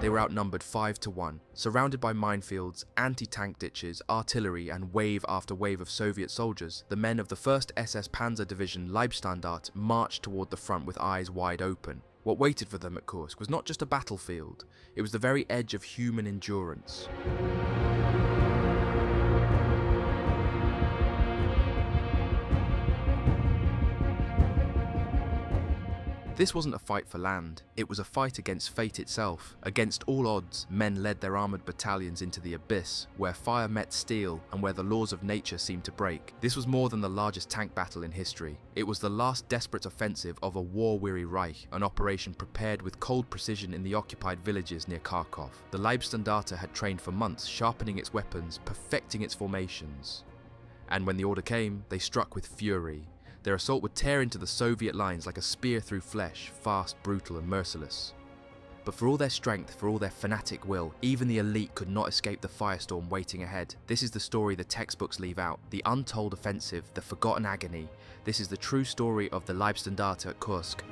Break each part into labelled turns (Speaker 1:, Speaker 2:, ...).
Speaker 1: They were outnumbered 5-1, surrounded by minefields, anti-tank ditches, artillery, and wave after wave of Soviet soldiers. The men of the 1st SS Panzer Division Leibstandarte marched toward the front with eyes wide open. What waited for them at Kursk was not just a battlefield, it was the very edge of human endurance. This wasn't a fight for land, it was a fight against fate itself. Against all odds, men led their armoured battalions into the abyss, where fire met steel and where the laws of nature seemed to break. This was more than the largest tank battle in history. It was the last desperate offensive of a war-weary Reich, an operation prepared with cold precision in the occupied villages near Kharkov. The Leibstandarte had trained for months, sharpening its weapons, perfecting its formations. And when the order came, they struck with fury. Their assault would tear into the Soviet lines like a spear through flesh, fast, brutal and merciless. But for all their strength, for all their fanatic will, even the elite could not escape the firestorm waiting ahead. This is the story the textbooks leave out, the untold offensive, the forgotten agony. This is the true story of the Leibstandarte at Kursk.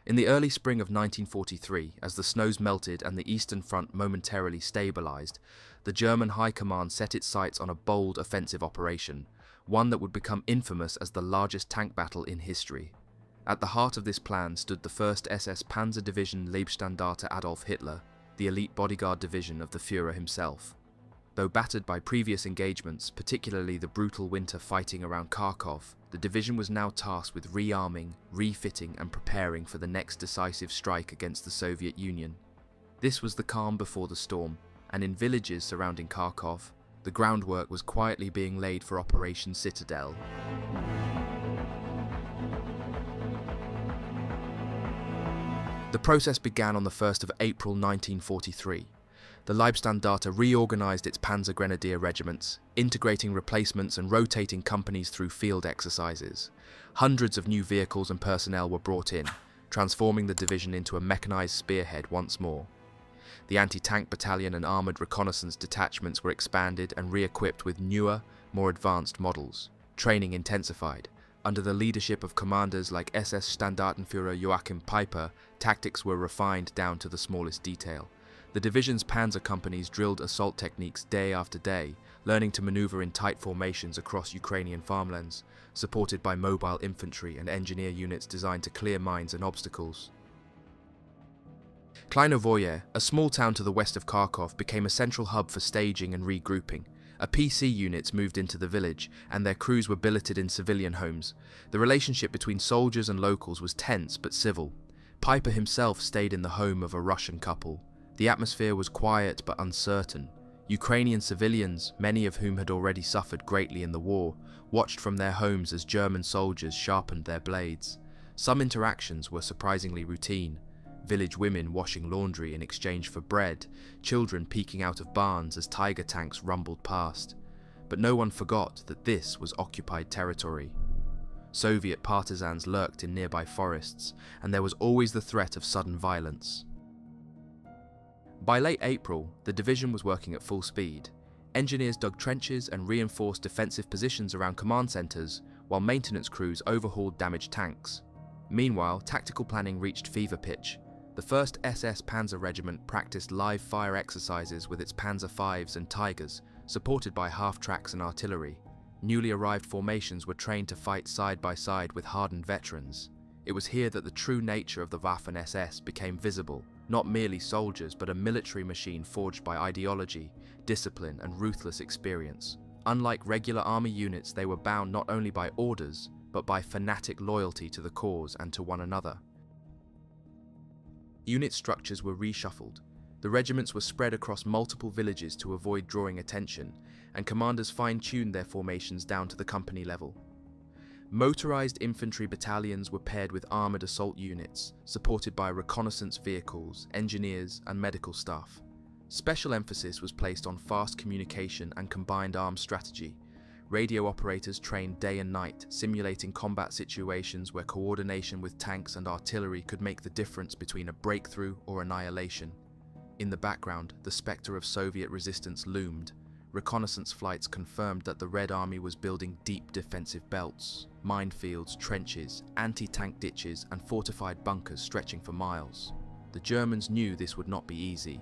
Speaker 1: In the early spring of 1943, as the snows melted and the Eastern Front momentarily stabilized, the German High Command set its sights on a bold offensive operation, one that would become infamous as the largest tank battle in history. At the heart of this plan stood the 1st SS Panzer Division Leibstandarte Adolf Hitler, the elite bodyguard division of the Führer himself. Though battered by previous engagements, particularly the brutal winter fighting around Kharkov, the division was now tasked with rearming, refitting and preparing for the next decisive strike against the Soviet Union. This was the calm before the storm, and in villages surrounding Kharkov, the groundwork was quietly being laid for Operation Citadel. The process began on the 1st of April 1943. The Leibstandarte reorganized its Panzer Grenadier regiments, integrating replacements and rotating companies through field exercises. Hundreds of new vehicles and personnel were brought in, transforming the division into a mechanized spearhead once more. The anti-tank battalion and armored reconnaissance detachments were expanded and re-equipped with newer, more advanced models. Training intensified. Under the leadership of commanders like SS Standartenführer Joachim Peiper, tactics were refined down to the smallest detail. The division's panzer companies drilled assault techniques day after day, learning to maneuver in tight formations across Ukrainian farmlands, supported by mobile infantry and engineer units designed to clear mines and obstacles. Kleinovoye, a small town to the west of Kharkov, became a central hub for staging and regrouping. PC units moved into the village, and their crews were billeted in civilian homes. The relationship between soldiers and locals was tense but civil. Peiper himself stayed in the home of a Russian couple. The atmosphere was quiet but uncertain. Ukrainian civilians, many of whom had already suffered greatly in the war, watched from their homes as German soldiers sharpened their blades. Some interactions were surprisingly routine. Village women washing laundry in exchange for bread, children peeking out of barns as Tiger tanks rumbled past. But no one forgot that this was occupied territory. Soviet partisans lurked in nearby forests, and there was always the threat of sudden violence. By late April, the division was working at full speed. Engineers dug trenches and reinforced defensive positions around command centres, while maintenance crews overhauled damaged tanks. Meanwhile, tactical planning reached fever pitch. The 1st SS Panzer Regiment practiced live fire exercises with its Panzer Vs and Tigers, supported by half-tracks and artillery. Newly arrived formations were trained to fight side by side with hardened veterans. It was here that the true nature of the Waffen-SS became visible, not merely soldiers but a military machine forged by ideology, discipline and ruthless experience. Unlike regular army units, they were bound not only by orders, but by fanatic loyalty to the cause and to one another. Unit structures were reshuffled. The regiments were spread across multiple villages to avoid drawing attention, and commanders fine-tuned their formations down to the company level. Motorized infantry battalions were paired with armored assault units, supported by reconnaissance vehicles, engineers, and medical staff. Special emphasis was placed on fast communication and combined arms strategy. Radio operators trained day and night, simulating combat situations where coordination with tanks and artillery could make the difference between a breakthrough or annihilation. In the background, the specter of Soviet resistance loomed. Reconnaissance flights confirmed that the Red Army was building deep defensive belts, minefields, trenches, anti-tank ditches, and fortified bunkers stretching for miles. The Germans knew this would not be easy.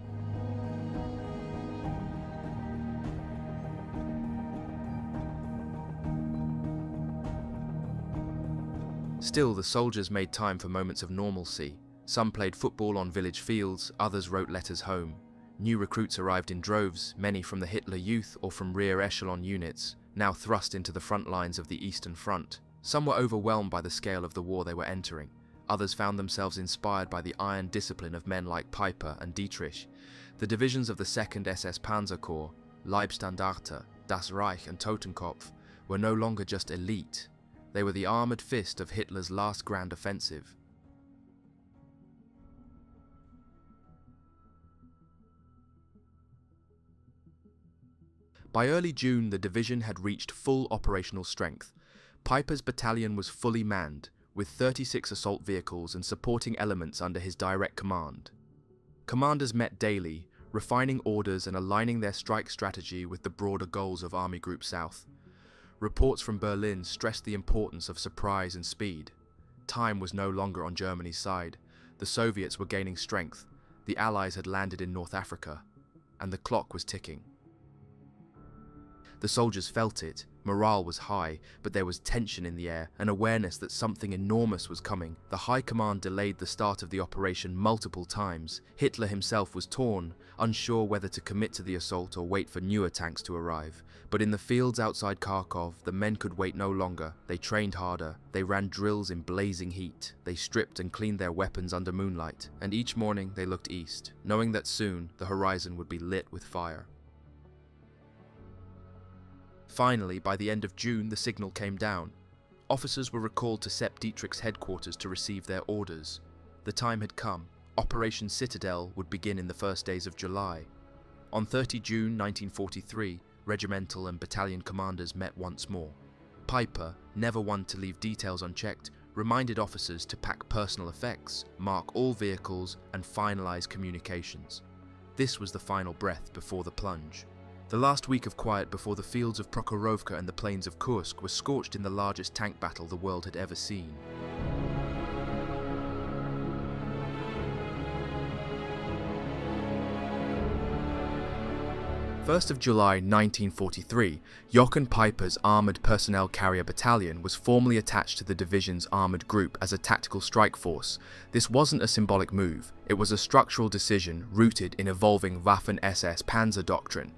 Speaker 1: Still, the soldiers made time for moments of normalcy. Some played football on village fields, others wrote letters home. New recruits arrived in droves, many from the Hitler Youth or from rear echelon units, now thrust into the front lines of the Eastern Front. Some were overwhelmed by the scale of the war they were entering. Others found themselves inspired by the iron discipline of men like Piper and Dietrich. The divisions of the 2nd SS Panzer Corps, Leibstandarte, Das Reich and Totenkopf, were no longer just elite. They were the armoured fist of Hitler's last grand offensive. By early June, the division had reached full operational strength. Piper's battalion was fully manned, with 36 assault vehicles and supporting elements under his direct command. Commanders met daily, refining orders and aligning their strike strategy with the broader goals of Army Group South. Reports from Berlin stressed the importance of surprise and speed. Time was no longer on Germany's side. The Soviets were gaining strength, the Allies had landed in North Africa, and the clock was ticking. The soldiers felt it. Morale was high, but there was tension in the air, an awareness that something enormous was coming. The High Command delayed the start of the operation multiple times. Hitler himself was torn, unsure whether to commit to the assault or wait for newer tanks to arrive. But in the fields outside Kharkov, the men could wait no longer. They trained harder. They ran drills in blazing heat. They stripped and cleaned their weapons under moonlight. And each morning they looked east, knowing that soon the horizon would be lit with fire. Finally, by the end of June, the signal came down. Officers were recalled to Sepp Dietrich's headquarters to receive their orders. The time had come. Operation Citadel would begin in the first days of July. On 30 June 1943, regimental and battalion commanders met once more. Piper, never one to leave details unchecked, reminded officers to pack personal effects, mark all vehicles, and finalize communications. This was the final breath before the plunge. The last week of quiet before the fields of Prokhorovka and the plains of Kursk were scorched in the largest tank battle the world had ever seen. 1st of July 1943, Jochen Piper's Armoured Personnel Carrier Battalion was formally attached to the division's armoured group as a tactical strike force. This wasn't a symbolic move, it was a structural decision rooted in evolving Waffen-SS Panzer doctrine.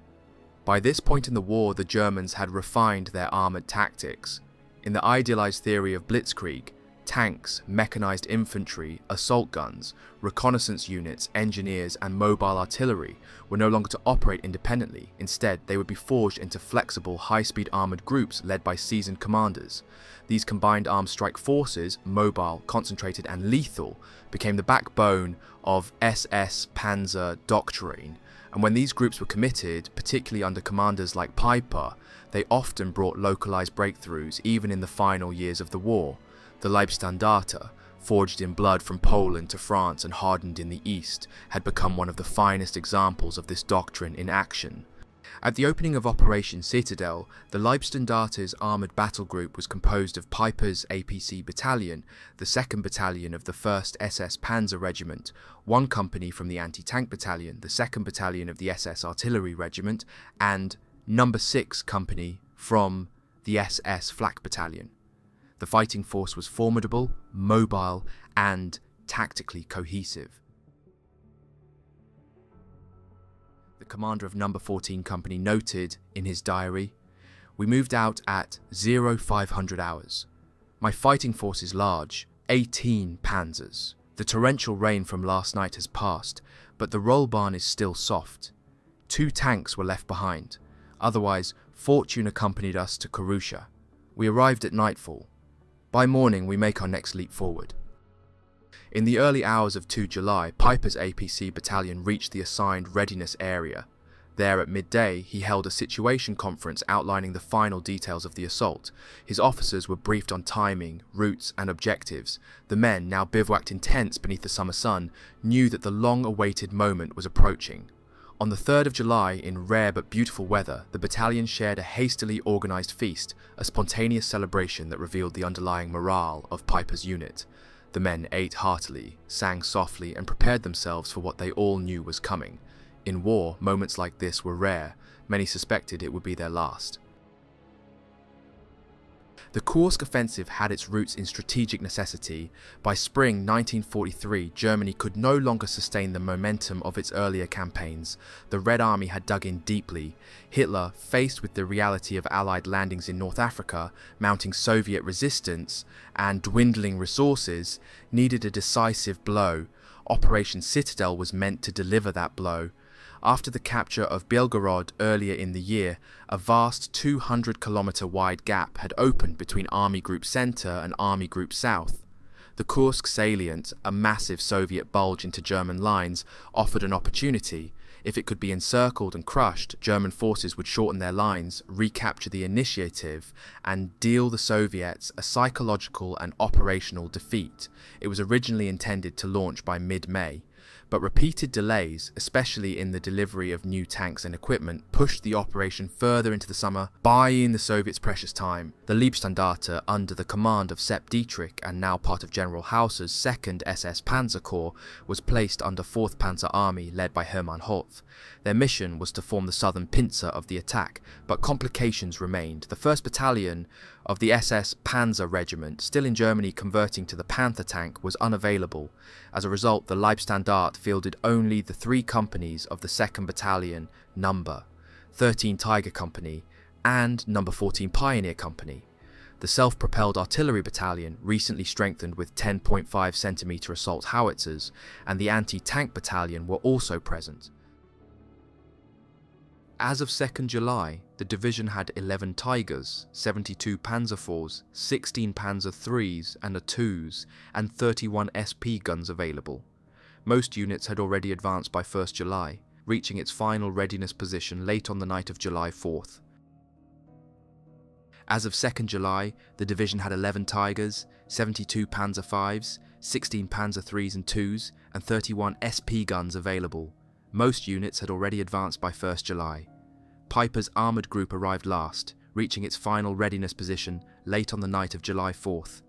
Speaker 1: By this point in the war, the Germans had refined their armoured tactics. In the idealized theory of blitzkrieg, tanks, mechanized infantry, assault guns, reconnaissance units, engineers, and mobile artillery were no longer to operate independently. Instead, they would be forged into flexible, high-speed armoured groups led by seasoned commanders. These combined armed strike forces, mobile, concentrated, and lethal, became the backbone of SS Panzer doctrine. And when these groups were committed, particularly under commanders like Piper, they often brought localized breakthroughs even in the final years of the war. The Leibstandarte, forged in blood from Poland to France and hardened in the East, had become one of the finest examples of this doctrine in action. At the opening of Operation Citadel, the Leibstandarte's armoured battle group was composed of Piper's APC battalion, the 2nd Battalion of the 1st SS Panzer Regiment, one company from the anti-tank battalion, the 2nd Battalion of the SS Artillery Regiment, and No. 6 Company from the SS Flak Battalion. The fighting force was formidable, mobile, and tactically cohesive. The commander of No. 14 Company noted in his diary, "We moved out at 0500 hours. My fighting force is large, 18 panzers. The torrential rain from last night has passed, but the Rollbahn is still soft. 2 tanks were left behind. Otherwise, fortune accompanied us to Kursk. We arrived at nightfall. By morning, we make our next leap forward. In the early hours of 2 July, Piper's APC battalion reached the assigned readiness area. There at midday, he held a situation conference outlining the final details of the assault. His officers were briefed on timing, routes, and objectives. The men, now bivouacked in tents beneath the summer sun, knew that the long-awaited moment was approaching. On the 3rd of July, in rare but beautiful weather, the battalion shared a hastily organised feast, a spontaneous celebration that revealed the underlying morale of Piper's unit. The men ate heartily, sang softly, and prepared themselves for what they all knew was coming. In war, moments like this were rare. Many suspected it would be their last. The Kursk offensive had its roots in strategic necessity. By spring 1943, Germany could no longer sustain the momentum of its earlier campaigns. The Red Army had dug in deeply. Hitler, faced with the reality of Allied landings in North Africa, mounting Soviet resistance, and dwindling resources, needed a decisive blow. Operation Citadel was meant to deliver that blow. After the capture of Belgorod earlier in the year, a vast 200-kilometer wide gap had opened between Army Group Center and Army Group South. The Kursk salient, a massive Soviet bulge into German lines, offered an opportunity. If it could be encircled and crushed, German forces would shorten their lines, recapture the initiative, and deal the Soviets a psychological and operational defeat. It was originally intended to launch by mid-May. But repeated delays, especially in the delivery of new tanks and equipment, pushed the operation further into the summer, buying the Soviets precious time. The Leibstandarte, under the command of Sepp Dietrich and now part of General Hausser's 2nd SS Panzer Corps, was placed under 4th Panzer Army led by Hermann Holtz. Their mission was to form the southern pincer of the attack, but complications remained. The 1st Battalion of the SS Panzer Regiment, still in Germany converting to the Panther tank, was unavailable. As a result, the Leibstandarte fielded only the 3 companies of the 2nd Battalion, No. 13 Tiger Company and No. 14 Pioneer Company. The self-propelled artillery battalion, recently strengthened with 10.5 cm assault howitzers, and the anti-tank battalion were also present. As of 2nd July, the division had 11 Tigers, 72 Panzer IVs, 16 Panzer IIIs and a 2s, and 31 SP guns available. Most units had already advanced by 1st July, reaching its final readiness position late on the night of July 4th. As of 2nd July, the division had 11 Tigers, 72 Panzer Vs, 16 Panzer IIIs and 2s, and 31 SP guns available. Most units had already advanced by 1st July. Piper's armoured group arrived last, reaching its final readiness position late on the night of July 4th.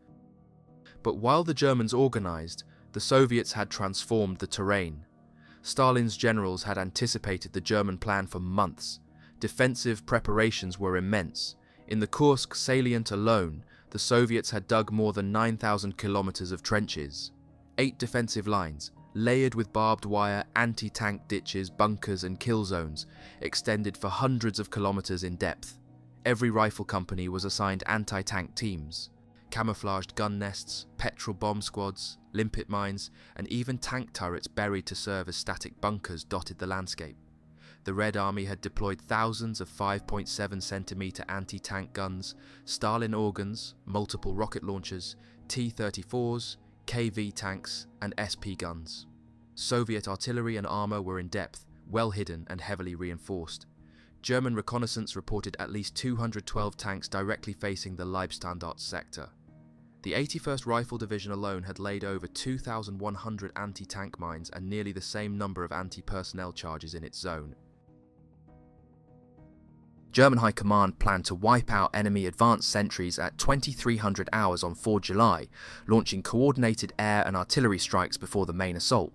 Speaker 1: But while the Germans organised, the Soviets had transformed the terrain. Stalin's generals had anticipated the German plan for months. Defensive preparations were immense. In the Kursk salient alone, the Soviets had dug more than 9,000 kilometers of trenches. 8 defensive lines, layered with barbed wire, anti-tank ditches, bunkers and kill zones, extended for hundreds of kilometers in depth. Every rifle company was assigned anti-tank teams. Camouflaged gun nests, petrol bomb squads, limpet mines, and even tank turrets buried to serve as static bunkers dotted the landscape. The Red Army had deployed thousands of 5.7 cm anti-tank guns, Stalin organs, multiple rocket launchers, T-34s, KV tanks, and SP guns. Soviet artillery and armour were in depth, well hidden and heavily reinforced. German reconnaissance reported at least 212 tanks directly facing the Leibstandarte sector. The 81st Rifle Division alone had laid over 2,100 anti-tank mines and nearly the same number of anti-personnel charges in its zone. German High Command planned to wipe out enemy advanced sentries at 2300 hours on 4 July, launching coordinated air and artillery strikes before the main assault.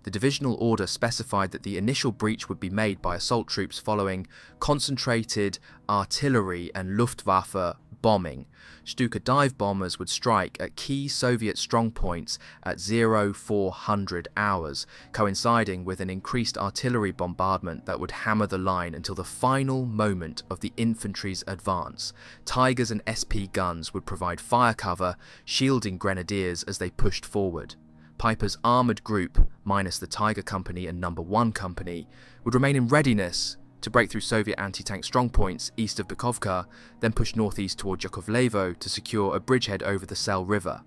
Speaker 1: The divisional order specified that the initial breach would be made by assault troops following concentrated artillery and Luftwaffe bombing. Stuka dive bombers would strike at key Soviet strongpoints at 0400 hours, coinciding with an increased artillery bombardment that would hammer the line until the final moment of the infantry's advance. Tigers and SP guns would provide fire cover, shielding grenadiers as they pushed forward. Piper's armoured group, minus the Tiger Company and No. 1 Company, would remain in readiness to break through Soviet anti-tank strongpoints east of Bukovka, then push northeast toward Yakovlevo to secure a bridgehead over the Sel River.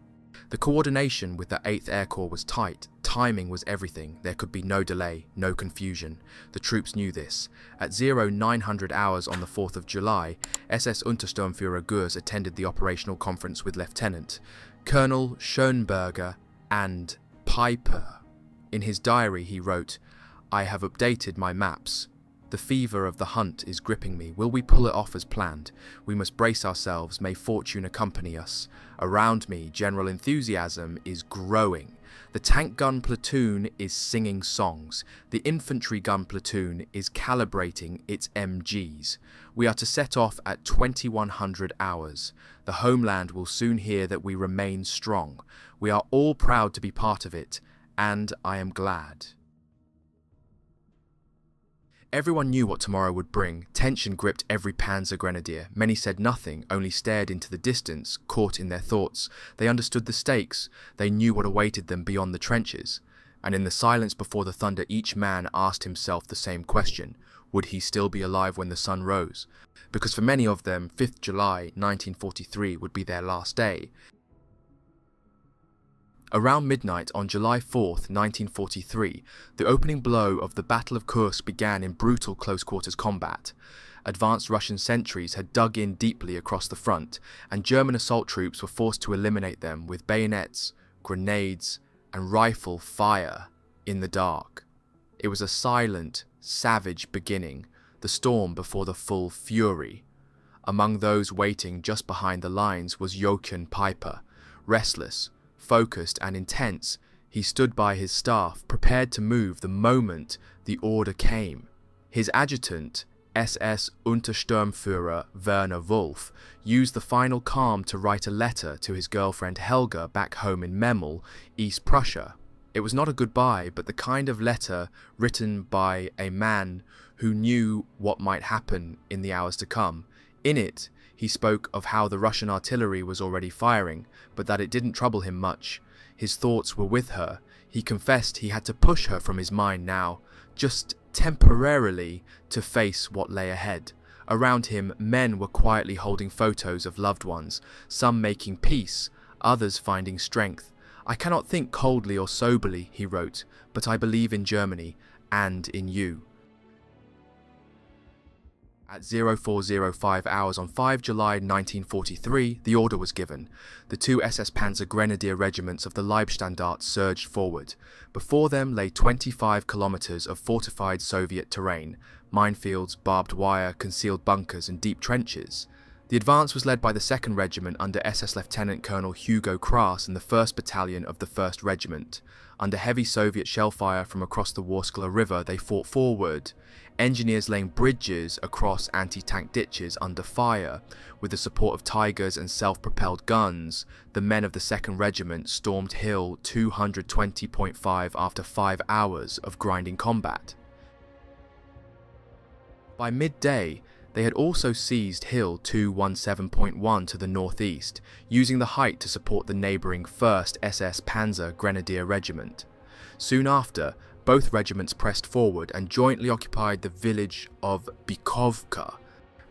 Speaker 1: The coordination with the 8th Air Corps was tight. Timing was everything. There could be no delay, no confusion. The troops knew this. At 0900 hours on the 4th of July, SS Untersturmführer Gurs attended the operational conference with Lieutenant Colonel Schönberger and Piper. In his diary he wrote, "I have updated my maps. The fever of the hunt is gripping me. Will we pull it off as planned? We must brace ourselves. May fortune accompany us. Around me, general enthusiasm is growing. The tank gun platoon is singing songs. The infantry gun platoon is calibrating its MGs. We are to set off at 2100 hours. The homeland will soon hear that we remain strong. We are all proud to be part of it, and I am glad." Everyone knew what tomorrow would bring. Tension gripped every Panzer Grenadier. Many said nothing, only stared into the distance, caught in their thoughts. They understood the stakes. They knew what awaited them beyond the trenches. And in the silence before the thunder, each man asked himself the same question. Would he still be alive when the sun rose? Because for many of them, 5th July 1943 would be their last day. Around midnight on July 4th, 1943, the opening blow of the Battle of Kursk began in brutal close-quarters combat. Advanced Russian sentries had dug in deeply across the front, and German assault troops were forced to eliminate them with bayonets, grenades, and rifle fire in the dark. It was a silent, savage beginning, the storm before the full fury. Among those waiting just behind the lines was Jochen Piper. Restless, focused and intense, he stood by his staff, prepared to move the moment the order came. His adjutant, SS Untersturmführer Werner Wolf, used the final calm to write a letter to his girlfriend Helga back home in Memel, East Prussia. It was not a goodbye, but the kind of letter written by a man who knew what might happen in the hours to come. In it, he spoke of how the Russian artillery was already firing, but that it didn't trouble him much. His thoughts were with her. He confessed he had to push her from his mind now, just temporarily, to face what lay ahead. Around him, men were quietly holding photos of loved ones, some making peace, others finding strength. "I cannot think coldly or soberly," he wrote, "but I believe in Germany and in you." At 0405 hours on 5 July 1943, the order was given. The two SS Panzer Grenadier regiments of the Leibstandarte surged forward. Before them lay 25 kilometers of fortified Soviet terrain, minefields, barbed wire, concealed bunkers and deep trenches. The advance was led by the 2nd Regiment under SS Lieutenant Colonel Hugo Krass and the 1st Battalion of the 1st Regiment. Under heavy Soviet shellfire from across the Worskla River, they fought forward. Engineers laying bridges across anti-tank ditches under fire. With the support of Tigers and self-propelled guns, the men of the 2nd Regiment stormed Hill 220.5 after 5 hours of grinding combat. By midday, they had also seized Hill 217.1 to the northeast, using the height to support the neighbouring 1st SS Panzer Grenadier Regiment. Soon after, both regiments pressed forward and jointly occupied the village of Bukovka.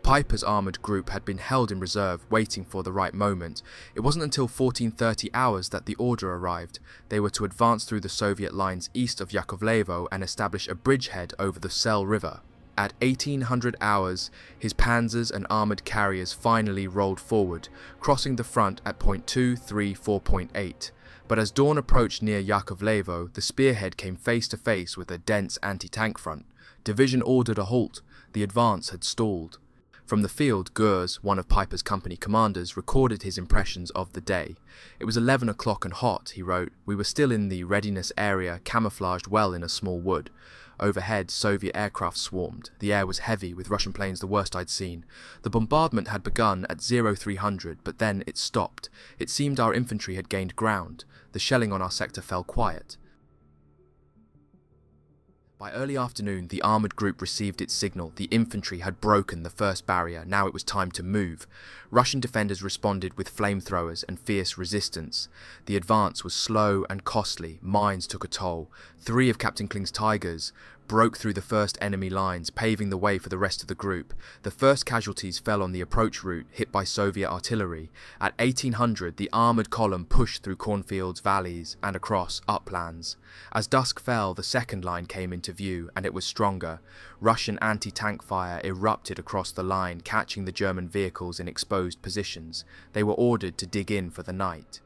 Speaker 1: Piper's armoured group had been held in reserve, waiting for the right moment. It wasn't until 14:30 hours that the order arrived. They were to advance through the Soviet lines east of Yakovlevo and establish a bridgehead over the Sel River. At 1800 hours, his panzers and armoured carriers finally rolled forward, crossing the front at point 234.8. But as dawn approached near Yakovlevo, the spearhead came face to face with a dense anti-tank front. Division ordered a halt. The advance had stalled. From the field, Gurs, one of Piper's company commanders, recorded his impressions of the day. "It was 11 o'clock and hot," he wrote. "We were still in the readiness area, camouflaged well in a small wood. Overhead, Soviet aircraft swarmed. The air was heavy, with Russian planes the worst I'd seen. The bombardment had begun at 0300, but then it stopped. It seemed our infantry had gained ground. The shelling on our sector fell quiet. By early afternoon, the armoured group received its signal. The infantry had broken the first barrier. Now it was time to move. Russian defenders responded with flamethrowers and fierce resistance. The advance was slow and costly. Mines took a toll. 3 of Captain Kling's Tigers, broke through the first enemy lines, paving the way for the rest of the group. The first casualties fell on the approach route, hit by Soviet artillery. At 1800, the armoured column pushed through cornfields, valleys, and across uplands. As dusk fell, the second line came into view, and it was stronger. Russian anti-tank fire erupted across the line, catching the German vehicles in exposed positions. They were ordered to dig in for the night.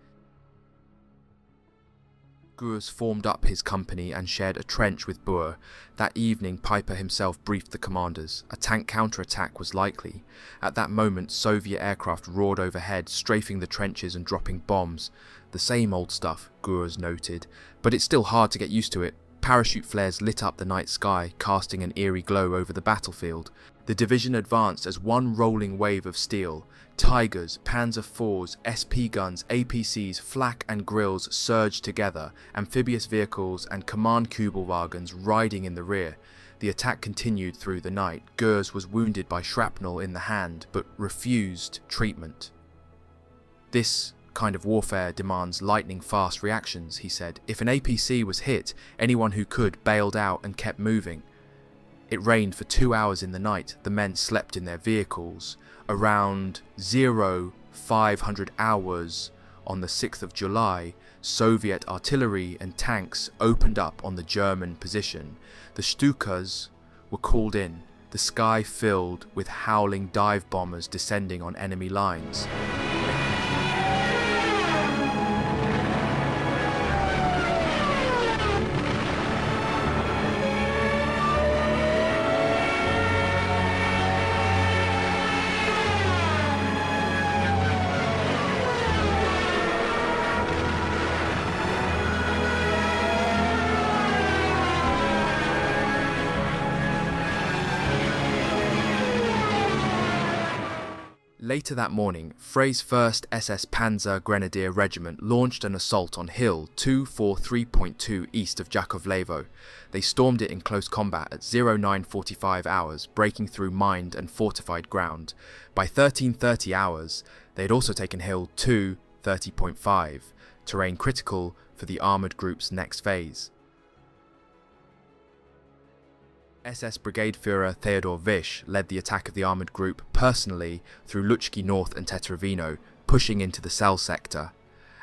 Speaker 1: Kursk formed up his company and shared a trench with Buhr. That evening, Piper himself briefed the commanders. A tank counterattack was likely. At that moment, Soviet aircraft roared overhead, strafing the trenches and dropping bombs. The same old stuff, Kursk noted, but it's still hard to get used to it. Parachute flares lit up the night sky, casting an eerie glow over the battlefield. The division advanced as one rolling wave of steel. Tigers, Panzer IVs, SP guns, APCs, flak and grills surged together, amphibious vehicles and command Kübelwagens riding in the rear. The attack continued through the night. Kursk was wounded by shrapnel in the hand, but refused treatment. "This kind of warfare demands lightning-fast reactions," he said. "If an APC was hit, anyone who could bailed out and kept moving." It rained for 2 hours in the night. The men slept in their vehicles. Around 0500 hours on the 6th of July, Soviet artillery and tanks opened up on the German position. The Stukas were called in, the sky filled with howling dive bombers descending on enemy lines. Later that morning, Frey's 1st SS Panzer Grenadier Regiment launched an assault on Hill 243.2 east of Jakovlevo. They stormed it in close combat at 0945 hours, breaking through mined and fortified ground. By 1330 hours, they had also taken Hill 230.5, terrain critical for the armoured group's next phase. SS Brigade Führer Theodor Wisch led the attack of the armoured group personally through Luchki North and Tetrovino, pushing into the Cell sector.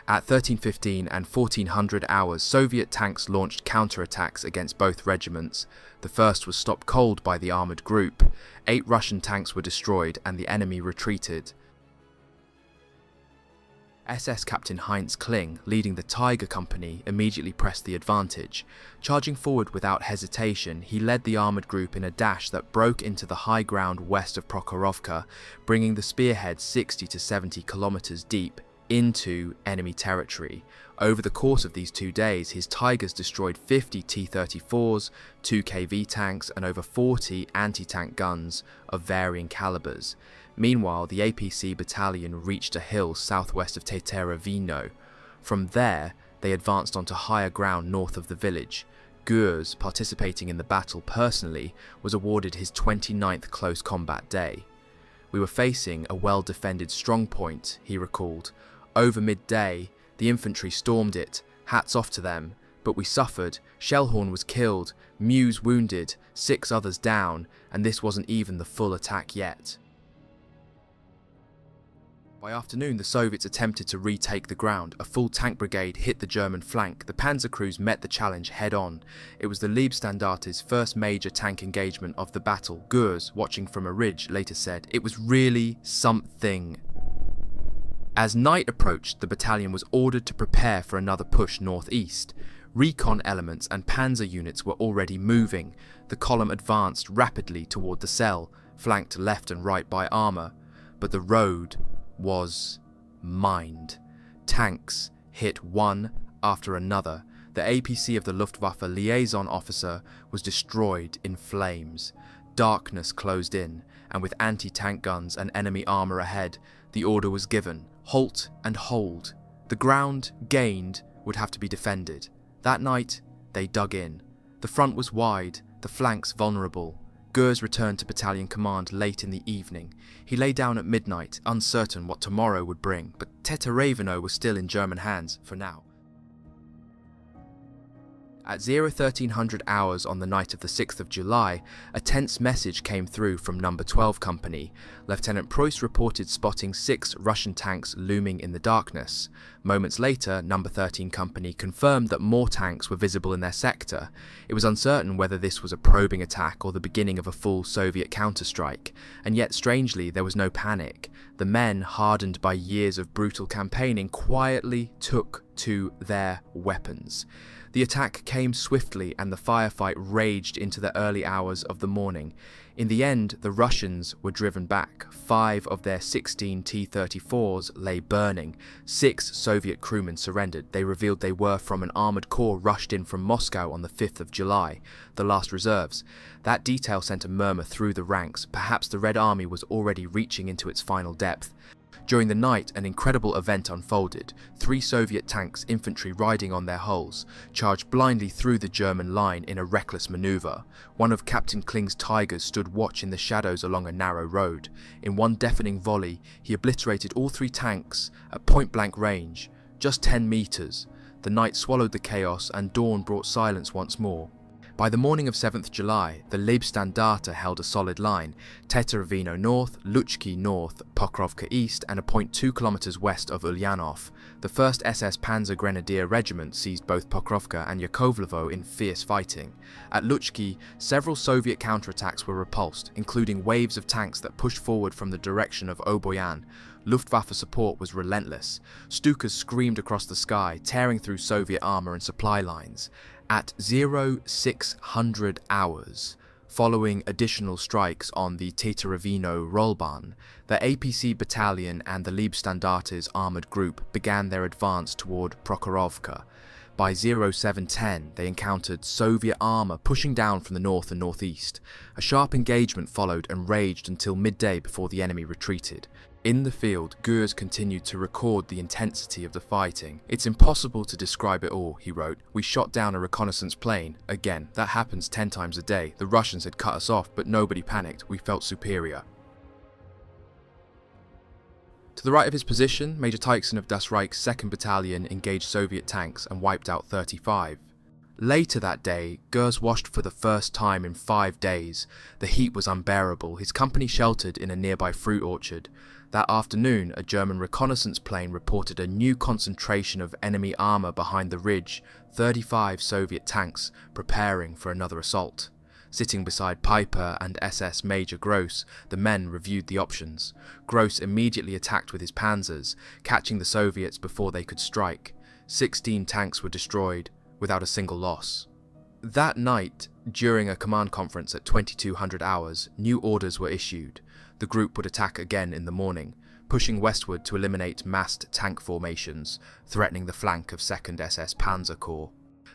Speaker 1: At 1315 and 1400 hours, Soviet tanks launched counterattacks against both regiments. The first was stopped cold by the armoured group. 8 Russian tanks were destroyed and the enemy retreated. SS Captain Heinz Kling, leading the Tiger Company, immediately pressed the advantage. Charging forward without hesitation, he led the armoured group in a dash that broke into the high ground west of Prokhorovka, bringing the spearhead 60 to 70 kilometers deep into enemy territory. Over the course of these 2 days, his Tigers destroyed 50 T-34s, 2 KV tanks and over 40 anti-tank guns of varying calibers. Meanwhile, the APC battalion reached a hill southwest of Teterovino. From there, they advanced onto higher ground north of the village. Kursk, participating in the battle personally, was awarded his 29th close combat day. "We were facing a well-defended strongpoint," he recalled. "Over midday, the infantry stormed it, hats off to them, but we suffered. Schellhorn was killed, Meuse wounded, 6 others down, and this wasn't even the full attack yet." By afternoon, the Soviets attempted to retake the ground. A full tank brigade hit the German flank. The panzer crews met the challenge head-on. It was the Leibstandarte's first major tank engagement of the battle. Kursk, watching from a ridge, later said, "It was really something." As night approached, the battalion was ordered to prepare for another push northeast. Recon elements and panzer units were already moving. The column advanced rapidly toward the Cell, flanked left and right by armour. But the road was mined. Tanks hit one after another. The APC of the Luftwaffe liaison officer was destroyed in flames. Darkness closed in, and with anti-tank guns and enemy armour ahead, the order was given: halt and hold. The ground gained would have to be defended. That night, they dug in. The front was wide, the flanks vulnerable. Kursk returned to battalion command late in the evening. He lay down at midnight, uncertain what tomorrow would bring, but Teterovino was still in German hands for now. At 1300 hours on the night of the 6th of July, a tense message came through from No. 12 Company. Lieutenant Preuss reported spotting 6 Russian tanks looming in the darkness. Moments later, No. 13 Company confirmed that more tanks were visible in their sector. It was uncertain whether this was a probing attack or the beginning of a full Soviet counterstrike. And yet, strangely, there was no panic. The men, hardened by years of brutal campaigning, quietly took to their weapons. The attack came swiftly and the firefight raged into the early hours of the morning. In the end, the Russians were driven back. 5 of their 16 T-34s lay burning. 6 Soviet crewmen surrendered. They revealed they were from an armoured corps rushed in from Moscow on the 5th of July, the last reserves. That detail sent a murmur through the ranks. Perhaps the Red Army was already reaching into its final depth. During the night, an incredible event unfolded. 3 Soviet tanks, infantry riding on their hulls, charged blindly through the German line in a reckless maneuver. One of Captain Kling's Tigers stood watch in the shadows along a narrow road. In one deafening volley, he obliterated all 3 tanks at point-blank range, just 10 meters. The night swallowed the chaos and dawn brought silence once more. By the morning of 7th July, the Leibstandarte held a solid line, Teteravino north, Luchki north, Pokrovka east, and a point 2 kilometers west of Ulyanov. The 1st SS Panzer Grenadier Regiment seized both Pokrovka and Yakovlevo in fierce fighting. At Luchki, several Soviet counterattacks were repulsed, including waves of tanks that pushed forward from the direction of Oboyan. Luftwaffe support was relentless. Stukas screamed across the sky, tearing through Soviet armor and supply lines. At 0600 hours, following additional strikes on the Teteravino Rollbahn, the APC battalion and the Leibstandarte's armoured group began their advance toward Prokhorovka. By 0710, they encountered Soviet armour pushing down from the north and northeast. A sharp engagement followed and raged until midday before the enemy retreated. In the field, Gurs continued to record the intensity of the fighting. "It's impossible to describe it all," he wrote. "We shot down a reconnaissance plane. Again, that happens 10 times a day. The Russians had cut us off, but nobody panicked. We felt superior." To the right of his position, Major Tykson of Das Reich's 2nd Battalion engaged Soviet tanks and wiped out 35. Later that day, Gurs washed for the first time in 5 days. The heat was unbearable. His company sheltered in a nearby fruit orchard. That afternoon, a German reconnaissance plane reported a new concentration of enemy armour behind the ridge, 35 Soviet tanks preparing for another assault. Sitting beside Piper and SS Major Gross, the men reviewed the options. Gross immediately attacked with his panzers, catching the Soviets before they could strike. 16 tanks were destroyed, without a single loss. That night, during a command conference at 2200 hours, new orders were issued. The group would attack again in the morning, pushing westward to eliminate massed tank formations, threatening the flank of 2nd SS Panzer Corps.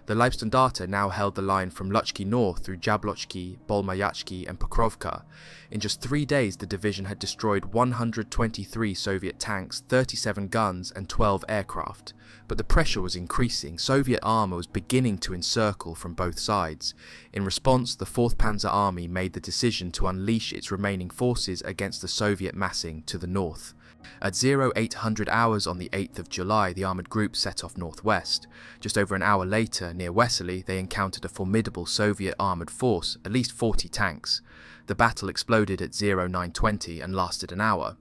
Speaker 1: The Leibstandarte now held the line from Luchki north through Jablochki, Bolmayachki and Pokrovka. In just 3 days, the division had destroyed 123 Soviet tanks, 37 guns and 12 aircraft. But the pressure was increasing. Soviet armour was beginning to encircle from both sides. In response, the 4th Panzer Army made the decision to unleash its remaining forces against the Soviet massing to the north. At 0800 hours on the 8th of July, the armoured group set off northwest. Just over an hour later, near Wesely, they encountered a formidable Soviet armoured force, at least 40 tanks. The battle exploded at 0920 and lasted an hour.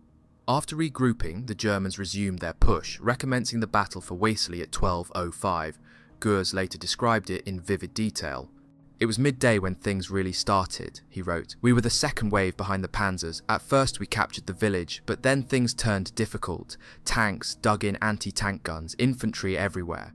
Speaker 1: After regrouping, the Germans resumed their push, recommencing the battle for Wesely at 12:05. Gurs later described it in vivid detail. "It was midday when things really started," he wrote. "We were the second wave behind the panzers. At first we captured the village, but then things turned difficult. Tanks dug in anti-tank guns, infantry everywhere.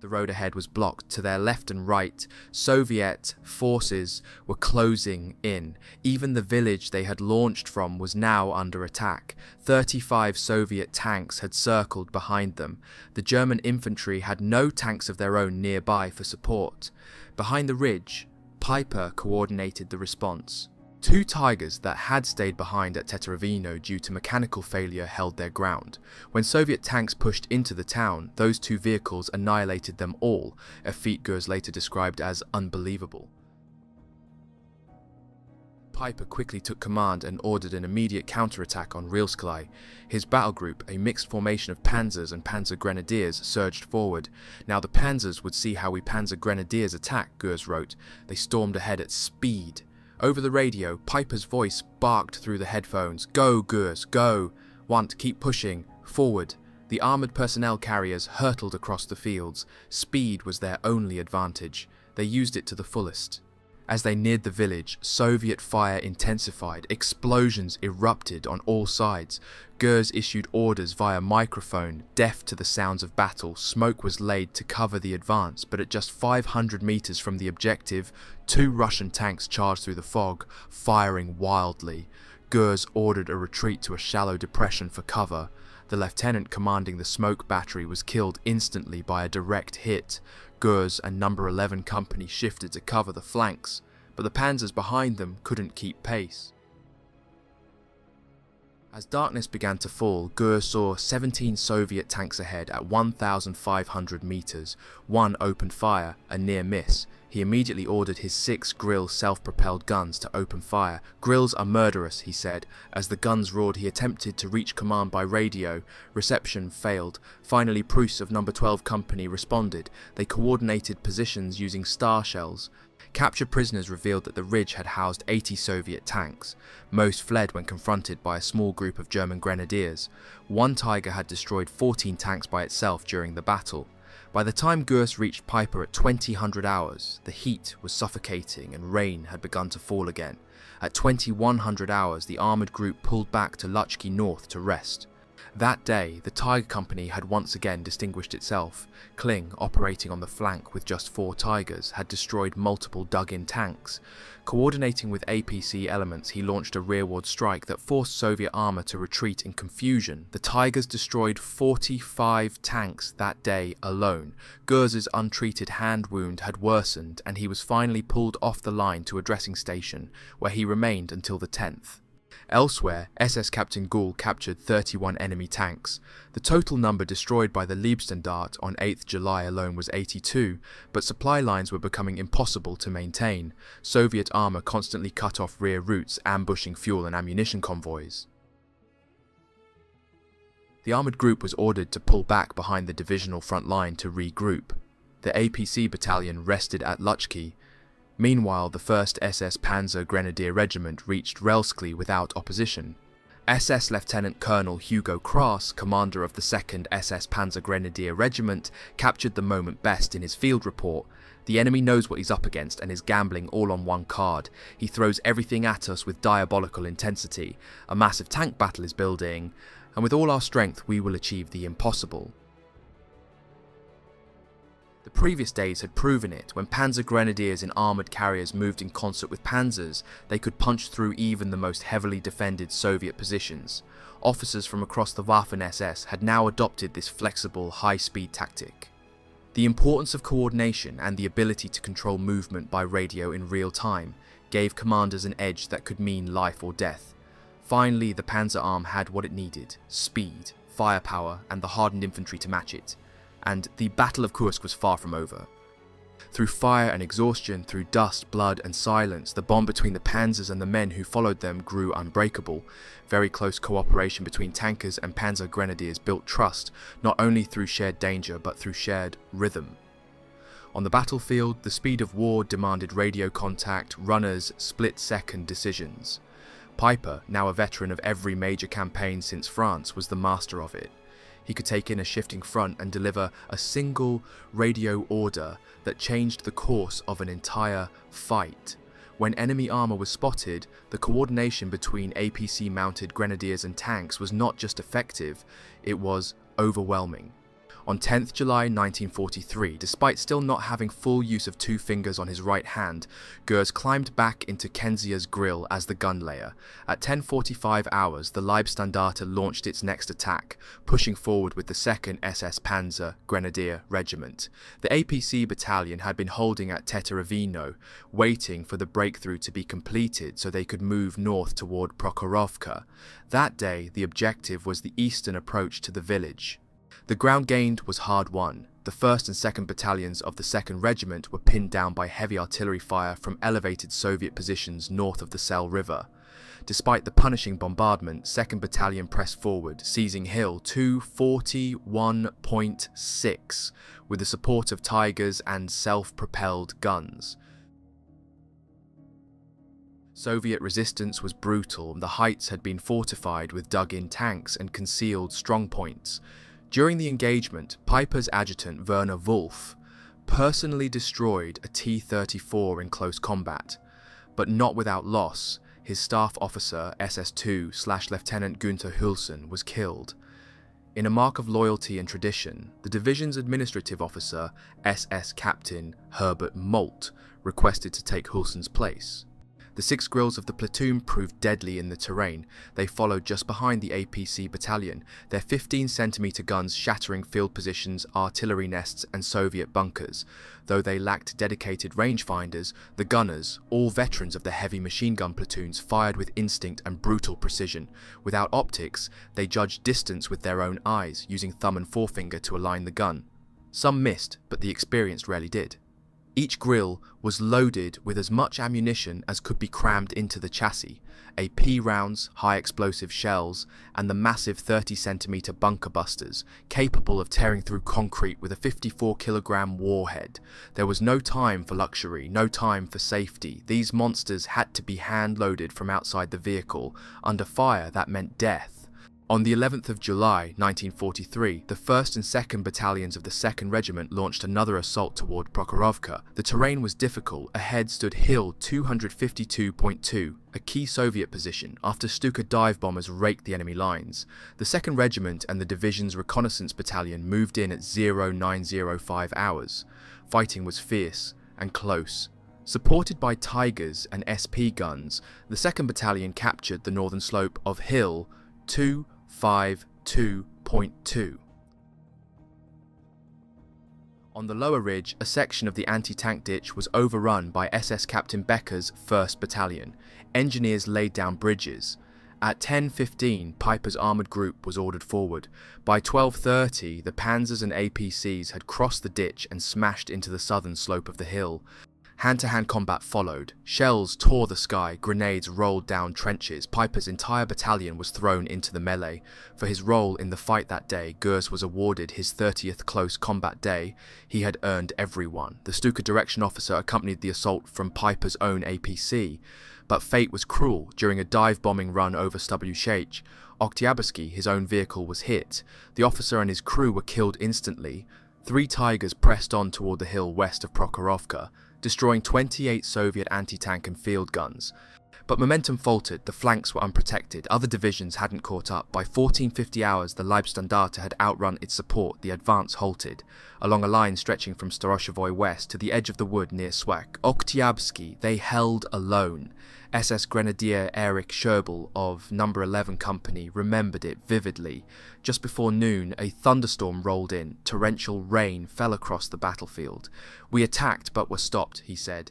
Speaker 1: The road ahead was blocked. To their left and right, Soviet forces were closing in. Even the village they had launched from was now under attack. 35 Soviet tanks had circled behind them. The German infantry had no tanks of their own nearby for support. Behind the ridge, Piper coordinated the response. 2 Tigers that had stayed behind at Teteravino due to mechanical failure held their ground. When Soviet tanks pushed into the town, those 2 vehicles annihilated them all, a feat Gurs later described as unbelievable. Piper quickly took command and ordered an immediate counterattack on Rilsklei. His battle group, a mixed formation of panzers and panzer grenadiers, surged forward. Now the panzers would see how we panzer grenadiers attack, Kursk wrote. They stormed ahead at speed. Over the radio, Piper's voice barked through the headphones. Go, Kursk, go! Want, keep pushing. Forward. The armoured personnel carriers hurtled across the fields. Speed was their only advantage. They used it to the fullest. As they neared the village, Soviet fire intensified, explosions erupted on all sides. Kursk issued orders via microphone, deaf to the sounds of battle. Smoke was laid to cover the advance, but at just 500 meters from the objective, 2 Russian tanks charged through the fog, firing wildly. Kursk ordered a retreat to a shallow depression for cover. The lieutenant commanding the smoke battery was killed instantly by a direct hit. Kursk and No. 11 Company shifted to cover the flanks, but the panzers behind them couldn't keep pace. As darkness began to fall, Kursk saw 17 Soviet tanks ahead at 1,500 meters. One opened fire, a near miss. He immediately ordered his 6 Grill self-propelled guns to open fire. Grills are murderous, he said. As the guns roared, he attempted to reach command by radio. Reception failed. Finally, Preuss of No. 12 Company responded. They coordinated positions using star shells. Captured prisoners revealed that the ridge had housed 80 Soviet tanks. Most fled when confronted by a small group of German grenadiers. One Tiger had destroyed 14 tanks by itself during the battle. By the time Kursk reached Piper at 2000 hours, the heat was suffocating and rain had begun to fall again. At 2100 hours, the armoured group pulled back to Luchki north to rest. That day, the Tiger Company had once again distinguished itself. Kling, operating on the flank with just 4 Tigers, had destroyed multiple dug-in tanks. Coordinating with APC elements, he launched a rearward strike that forced Soviet armour to retreat in confusion. The Tigers destroyed 45 tanks that day alone. Kursk's untreated hand wound had worsened, and he was finally pulled off the line to a dressing station, where he remained until the 10th. Elsewhere, SS Captain Gül captured 31 enemy tanks. The total number destroyed by the Leibstandarte on 8th July alone was 82, but supply lines were becoming impossible to maintain. Soviet armour constantly cut off rear routes, ambushing fuel and ammunition convoys. The armoured group was ordered to pull back behind the divisional front line to regroup. The APC battalion rested at Luchki. Meanwhile, the 1st SS Panzer Grenadier Regiment reached Rilsklei without opposition. SS Lieutenant Colonel Hugo Krass, commander of the 2nd SS Panzer Grenadier Regiment, captured the moment best in his field report. The enemy knows what he's up against and is gambling all on one card. He throws everything at us with diabolical intensity. A massive tank battle is building, and with all our strength we will achieve the impossible. The previous days had proven it. When Panzer Grenadiers in armoured carriers moved in concert with panzers, they could punch through even the most heavily defended Soviet positions. Officers from across the Waffen-SS had now adopted this flexible, high-speed tactic. The importance of coordination and the ability to control movement by radio in real time gave commanders an edge that could mean life or death. Finally, the Panzer Arm had what it needed: speed, firepower, and the hardened infantry to match it. And the Battle of Kursk was far from over. Through fire and exhaustion, through dust, blood and silence, the bond between the panzers and the men who followed them grew unbreakable. Very close cooperation between tankers and panzer grenadiers built trust, not only through shared danger but through shared rhythm. On the battlefield, the speed of war demanded radio contact, runners, split-second decisions. Piper, now a veteran of every major campaign since France, was the master of it. He could take in a shifting front and deliver a single radio order that changed the course of an entire fight. When enemy armour was spotted, the coordination between APC-mounted grenadiers and tanks was not just effective, it was overwhelming. On 10th July 1943, despite still not having full use of 2 fingers on his right hand, Kursk climbed back into Kenzia's grill as the gun layer. At 10:45 hours, the Leibstandarte launched its next attack, pushing forward with the 2nd SS Panzer Grenadier Regiment. The APC battalion had been holding at Teterovino, waiting for the breakthrough to be completed so they could move north toward Prokhorovka. That day, the objective was the eastern approach to the village. The ground gained was hard won. The 1st and 2nd Battalions of the 2nd Regiment were pinned down by heavy artillery fire from elevated Soviet positions north of the Sel River. Despite the punishing bombardment, 2nd Battalion pressed forward, seizing Hill 241.6 with the support of Tigers and self-propelled guns. Soviet resistance was brutal, and the heights had been fortified with dug-in tanks and concealed strongpoints. During the engagement, Piper's adjutant Werner Wolf personally destroyed a T-34 in close combat, but not without loss. His staff officer, SS2/Lieutenant Günther Hülsen, was killed. In a mark of loyalty and tradition, the division's administrative officer, SS Captain Herbert Molt, requested to take Hülsen's place. The 6 grills of the platoon proved deadly in the terrain. They followed just behind the APC battalion, their 15-centimeter guns shattering field positions, artillery nests and Soviet bunkers. Though they lacked dedicated rangefinders, the gunners, all veterans of the heavy machine gun platoons, fired with instinct and brutal precision. Without optics, they judged distance with their own eyes, using thumb and forefinger to align the gun. Some missed, but the experienced rarely did. Each grill was loaded with as much ammunition as could be crammed into the chassis, AP rounds, high explosive shells, and the massive 30-centimeter bunker busters, capable of tearing through concrete with a 54-kilogram warhead. There was no time for luxury, no time for safety. These monsters had to be hand-loaded from outside the vehicle. Under fire, that meant death. On the 11th of July, 1943, the 1st and 2nd Battalions of the 2nd Regiment launched another assault toward Prokhorovka. The terrain was difficult. Ahead stood Hill 252.2, a key Soviet position, after Stuka dive bombers raked the enemy lines. The 2nd Regiment and the division's reconnaissance battalion moved in at 0905 hours. Fighting was fierce and close. Supported by Tigers and SP guns, the 2nd Battalion captured the northern slope of Hill 252.2. On the lower ridge, a section of the anti-tank ditch was overrun by SS Captain Becker's 1st Battalion. Engineers laid down bridges. At 10:15, Piper's armoured group was ordered forward. By 12:30, the Panzers and APCs had crossed the ditch and smashed into the southern slope of the hill. Hand-to-hand combat followed. Shells tore the sky, grenades rolled down trenches. Piper's entire battalion was thrown into the melee. For his role in the fight that day, Kursk was awarded his 30th Close Combat Day. He had earned every one. The Stuka direction officer accompanied the assault from Piper's own APC. But fate was cruel. During a dive-bombing run over Stublushch, Oktyabrski, his own vehicle, was hit. The officer and his crew were killed instantly. 3 Tigers pressed on toward the hill west of Prokhorovka, destroying 28 Soviet anti-tank and field guns. But momentum faltered, the flanks were unprotected, other divisions hadn't caught up. By 1450 hours, the Leibstandarte had outrun its support, the advance halted. Along a line stretching from Staroshevoy west to the edge of the wood near Swak, Oktyabrski, they held alone. SS Grenadier Erich Schöbel of No. 11 Company remembered it vividly. Just before noon, a thunderstorm rolled in. Torrential rain fell across the battlefield. "We attacked but were stopped," he said.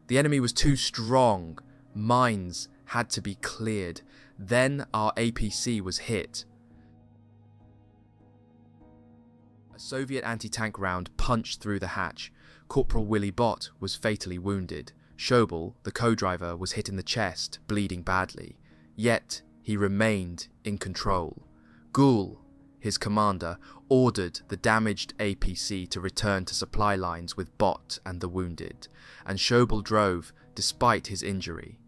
Speaker 1: "The enemy was too strong. Mines had to be cleared. Then our APC was hit." A Soviet anti-tank round punched through the hatch. Corporal Willy Bott was fatally wounded. Schöbel, the co-driver, was hit in the chest, bleeding badly. Yet, he remained in control. Gül, his commander, ordered the damaged APC to return to supply lines with Bott and the wounded, and Schöbel drove despite his injury.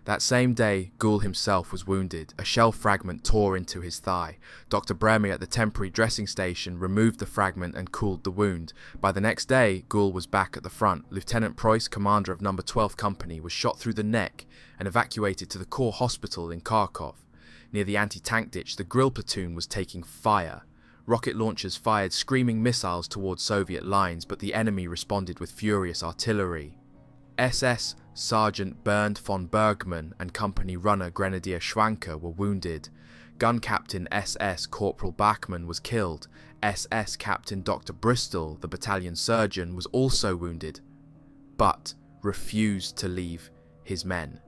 Speaker 1: That same day, Gül himself was wounded. A shell fragment tore into his thigh. Dr. Bremy at the temporary dressing station removed the fragment and cooled the wound. By the next day, Gül was back at the front. Lieutenant Preuss, commander of No. 12 Company, was shot through the neck and evacuated to the Corps Hospital in Kharkov. Near the anti-tank ditch, the grill platoon was taking fire. Rocket launchers fired screaming missiles towards Soviet lines, but the enemy responded with furious artillery. SS Sergeant Bernd von Bergmann and company runner Grenadier Schwanke were wounded. Gun Captain SS Corporal Bachmann was killed. SS Captain Dr. Bristol, the battalion surgeon, was also wounded, but refused to leave his men.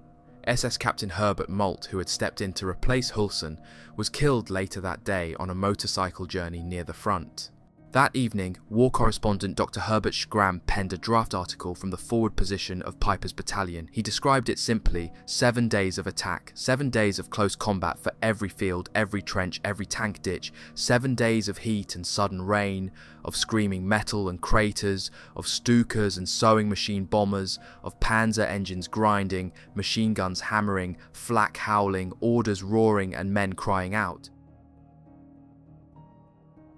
Speaker 1: SS Captain Herbert Molt, who had stepped in to replace Hulsen, was killed later that day on a motorcycle journey near the front. That evening, war correspondent Dr. Herbert Schramm penned a draft article from the forward position of Piper's battalion. He described it simply: 7 days of attack, 7 days of close combat for every field, every trench, every tank ditch, 7 days of heat and sudden rain, of screaming metal and craters, of Stukas and sewing machine bombers, of panzer engines grinding, machine guns hammering, flak howling, orders roaring and men crying out.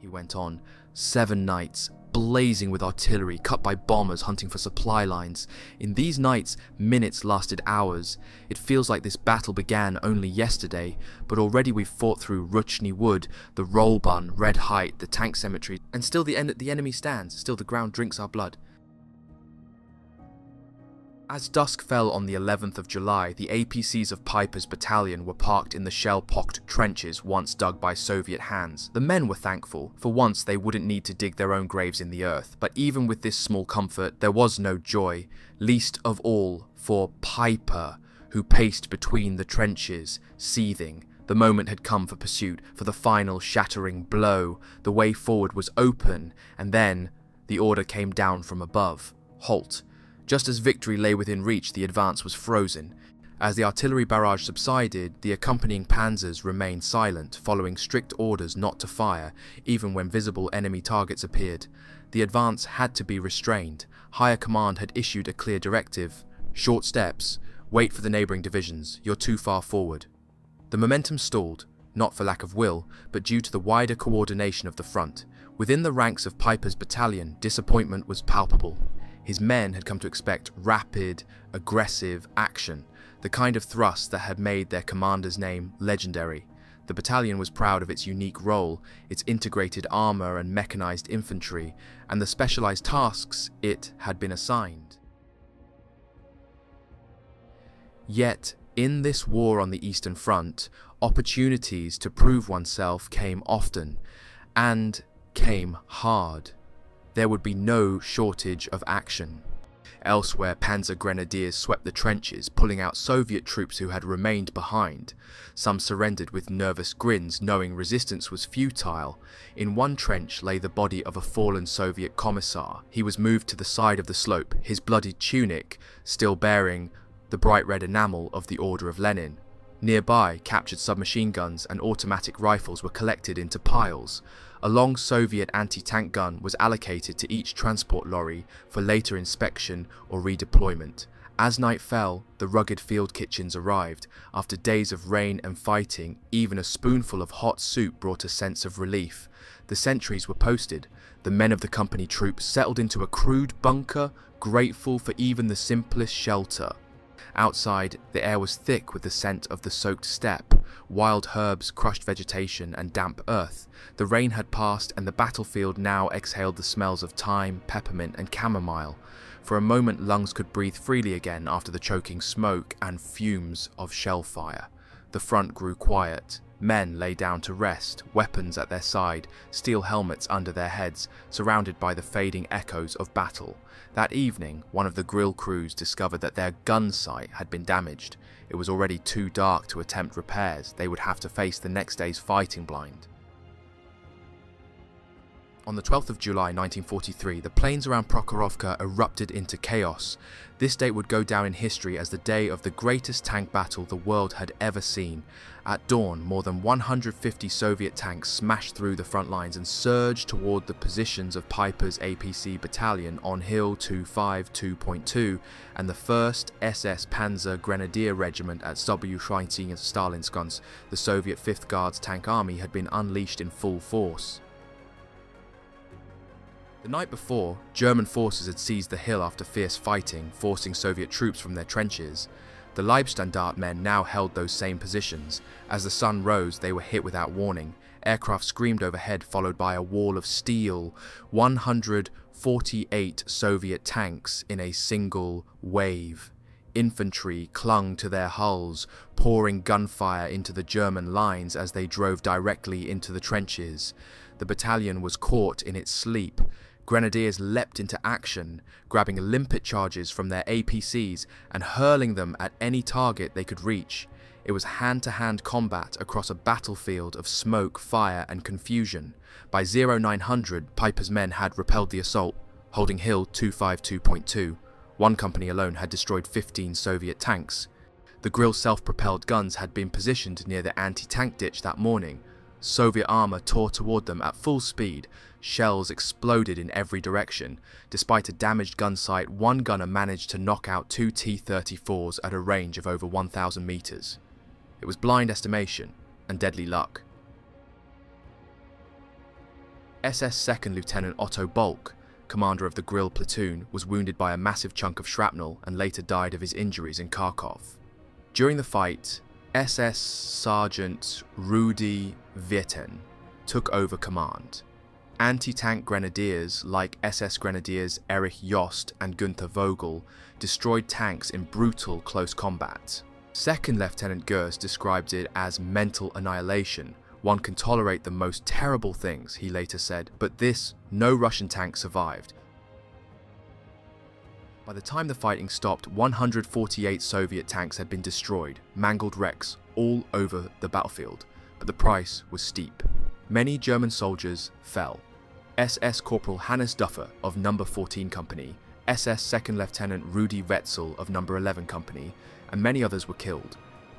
Speaker 1: He went on. 7 nights, blazing with artillery, cut by bombers hunting for supply lines. In these nights, minutes lasted hours. It feels like this battle began only yesterday, but already we've fought through Ruchny Wood, the Rollbun, Red Height, the tank cemetery, and still the enemy stands, still the ground drinks our blood. As dusk fell on the 11th of July, the APCs of Piper's battalion were parked in the shell-pocked trenches once dug by Soviet hands. The men were thankful. For once, they wouldn't need to dig their own graves in the earth. But even with this small comfort, there was no joy, least of all for Piper, who paced between the trenches, seething. The moment had come for pursuit, for the final shattering blow. The way forward was open, and then the order came down from above. Halt. Just as victory lay within reach, the advance was frozen. As the artillery barrage subsided, the accompanying panzers remained silent, following strict orders not to fire, even when visible enemy targets appeared. The advance had to be restrained. Higher command had issued a clear directive: short steps, wait for the neighbouring divisions, you're too far forward. The momentum stalled, not for lack of will, but due to the wider coordination of the front. Within the ranks of Piper's battalion, disappointment was palpable. His men had come to expect rapid, aggressive action, the kind of thrust that had made their commander's name legendary. The battalion was proud of its unique role, its integrated armour and mechanized infantry, and the specialized tasks it had been assigned. Yet, in this war on the Eastern Front, opportunities to prove oneself came often, and came hard. There would be no shortage of action. Elsewhere, Panzer Grenadiers swept the trenches, pulling out Soviet troops who had remained behind. Some surrendered with nervous grins, knowing resistance was futile. In one trench lay the body of a fallen Soviet commissar. He was moved to the side of the slope, his bloodied tunic still bearing the bright red enamel of the Order of Lenin. Nearby, captured submachine guns and automatic rifles were collected into piles. A long Soviet anti-tank gun was allocated to each transport lorry for later inspection or redeployment. As night fell, the rugged field kitchens arrived. After days of rain and fighting, even a spoonful of hot soup brought a sense of relief. The sentries were posted. The men of the company troops settled into a crude bunker, grateful for even the simplest shelter. Outside, the air was thick with the scent of the soaked steppe, wild herbs, crushed vegetation, and damp earth. The rain had passed, and the battlefield now exhaled the smells of thyme, peppermint, and chamomile. For a moment, lungs could breathe freely again after the choking smoke and fumes of shell fire. The front grew quiet. Men lay down to rest, weapons at their side, steel helmets under their heads, surrounded by the fading echoes of battle. That evening, one of the grill crews discovered that their gun sight had been damaged. It was already too dark to attempt repairs. They would have to face the next day's fighting blind. On the 12th of July 1943, the plains around Prokhorovka erupted into chaos. This date would go down in history as the day of the greatest tank battle the world had ever seen. At dawn, more than 150 Soviet tanks smashed through the front lines and surged toward the positions of Piper's APC battalion on Hill 252.2 and the 1st SS Panzer Grenadier Regiment at Stalinskons. The Soviet 5th Guards Tank Army had been unleashed in full force. The night before, German forces had seized the hill after fierce fighting, forcing Soviet troops from their trenches. The Leibstandarte men now held those same positions. As the sun rose, they were hit without warning. Aircraft screamed overhead, followed by a wall of steel. 148 Soviet tanks in a single wave. Infantry clung to their hulls, pouring gunfire into the German lines as they drove directly into the trenches. The battalion was caught in its sleep. Grenadiers leapt into action, grabbing limpet charges from their APCs and hurling them at any target they could reach. It was hand-to-hand combat across a battlefield of smoke, fire and confusion. By 0900, Piper's men had repelled the assault, holding Hill 252.2. One company alone had destroyed 15 Soviet tanks. The Grill's self-propelled guns had been positioned near the anti-tank ditch that morning. Soviet armor tore toward them at full speed. Shells exploded in every direction. Despite a damaged gun sight, one gunner managed to knock out two T-34s at a range of over 1,000 meters. It was blind estimation and deadly luck. SS Second Lieutenant Otto Bolk, commander of the Grill platoon, was wounded by a massive chunk of shrapnel and later died of his injuries in Kharkov. During the fight, SS Sergeant Rudi Vierten took over command. Anti-tank grenadiers like SS Grenadiers Erich Jost and Günther Vogel destroyed tanks in brutal close combat. Second Lieutenant Kursk described it as mental annihilation. One can tolerate the most terrible things, he later said, but no Russian tank survived. By the time the fighting stopped, 148 Soviet tanks had been destroyed, mangled wrecks all over the battlefield, but the price was steep. Many German soldiers fell. SS Corporal Hannes Duffer of No. 14 Company, SS Second Lieutenant Rudi Wetzel of No. 11 Company, and many others were killed.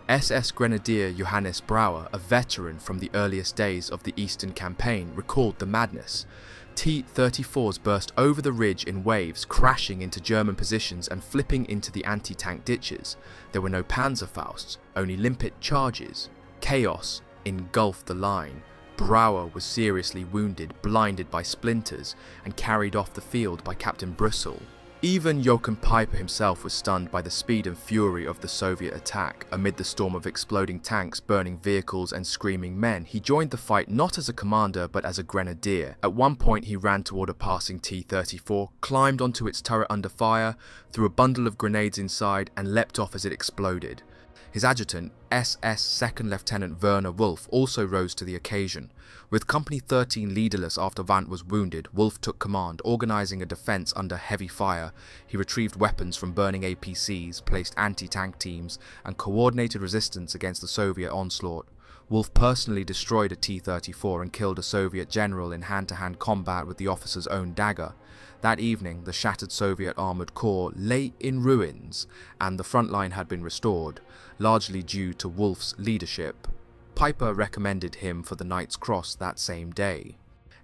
Speaker 1: SS Grenadier Johannes Brauer, a veteran from the earliest days of the Eastern Campaign, recalled the madness. T-34s burst over the ridge in waves, crashing into German positions and flipping into the anti-tank ditches. There were no Panzerfausts, only limpet charges. Chaos engulfed the line. Brauer was seriously wounded, blinded by splinters, and carried off the field by Captain Brüssel. Even Joachim Piper himself was stunned by the speed and fury of the Soviet attack. Amid the storm of exploding tanks, burning vehicles and screaming men, he joined the fight not as a commander but as a grenadier. At one point he ran toward a passing T-34, climbed onto its turret under fire, threw a bundle of grenades inside and leapt off as it exploded. His adjutant, SS Second Lieutenant Werner Wolf, also rose to the occasion. With Company 13 leaderless after Vandt was wounded, Wolf took command, organizing a defense under heavy fire. He retrieved weapons from burning APCs, placed anti-tank teams, and coordinated resistance against the Soviet onslaught. Wolf personally destroyed a T-34 and killed a Soviet general in hand-to-hand combat with the officer's own dagger. That evening, the shattered Soviet armoured corps lay in ruins, and the front line had been restored, largely due to Wolf's leadership. Piper recommended him for the Knight's Cross that same day.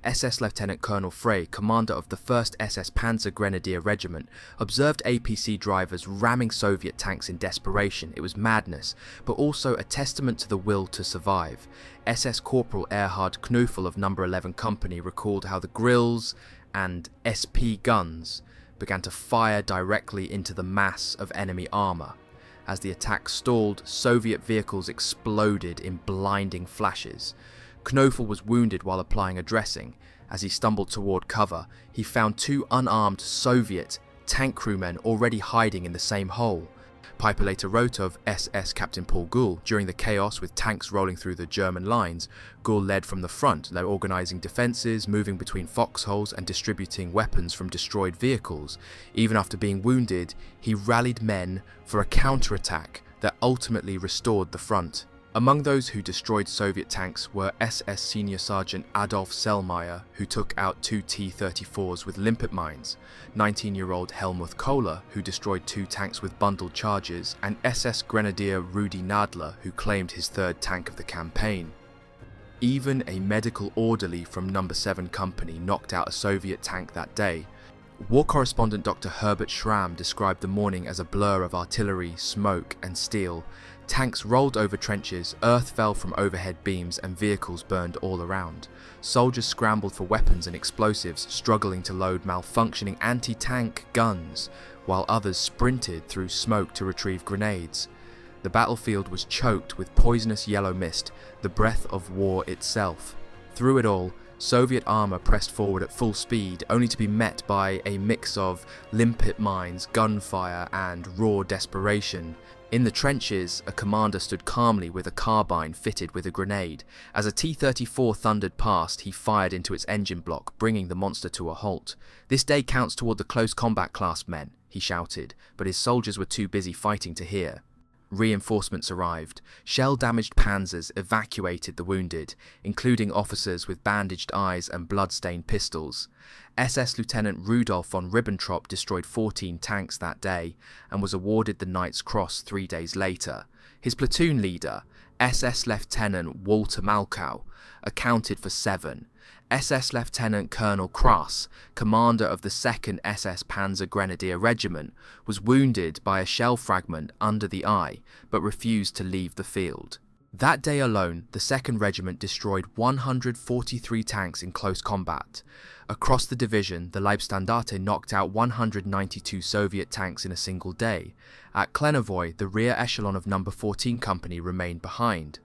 Speaker 1: SS Lieutenant Colonel Frey, commander of the 1st SS Panzer Grenadier Regiment, observed APC drivers ramming Soviet tanks in desperation. It was madness, but also a testament to the will to survive. SS Corporal Erhard Knuffel of No. 11 Company recalled how the Grills and SP guns began to fire directly into the mass of enemy armour. As the attack stalled, Soviet vehicles exploded in blinding flashes. Knuffel was wounded while applying a dressing. As he stumbled toward cover, he found two unarmed Soviet tank crewmen already hiding in the same hole. Piper later wrote of SS Captain Paul Gould. During the chaos with tanks rolling through the German lines, Gould led from the front, organising defences, moving between foxholes and distributing weapons from destroyed vehicles. Even after being wounded, he rallied men for a counterattack that ultimately restored the front. Among those who destroyed Soviet tanks were SS Senior Sergeant Adolf Sellmeier, who took out two T-34s with limpet mines, 19-year-old Helmuth Kohler, who destroyed two tanks with bundled charges, and SS Grenadier Rudi Nadler, who claimed his third tank of the campaign. Even a medical orderly from No. 7 Company knocked out a Soviet tank that day. War correspondent Dr. Herbert Schramm described the morning as a blur of artillery, smoke and steel. Tanks rolled over trenches, earth fell from overhead beams and vehicles burned all around. Soldiers scrambled for weapons and explosives, struggling to load malfunctioning anti-tank guns, while others sprinted through smoke to retrieve grenades. The battlefield was choked with poisonous yellow mist, the breath of war itself. Through it all, Soviet armour pressed forward at full speed, only to be met by a mix of limpet mines, gunfire and raw desperation. In the trenches, a commander stood calmly with a carbine fitted with a grenade. As a T-34 thundered past, he fired into its engine block, bringing the monster to a halt. "This day counts toward the close combat class, men," he shouted, but his soldiers were too busy fighting to hear. Reinforcements arrived. Shell-damaged panzers evacuated the wounded, including officers with bandaged eyes and blood-stained pistols. SS Lieutenant Rudolf von Ribbentrop destroyed 14 tanks that day and was awarded the Knight's Cross 3 days later. His platoon leader, SS Lieutenant Walter Malkow, accounted for 7. SS Lieutenant Colonel Krass, commander of the 2nd SS Panzer Grenadier Regiment, was wounded by a shell fragment under the eye, but refused to leave the field. That day alone, the 2nd Regiment destroyed 143 tanks in close combat. Across the division, the Leibstandarte knocked out 192 Soviet tanks in a single day. At Klenovoy, the rear echelon of No. 14 Company remained behind.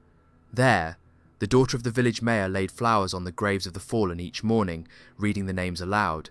Speaker 1: There, the daughter of the village mayor laid flowers on the graves of the fallen each morning, reading the names aloud.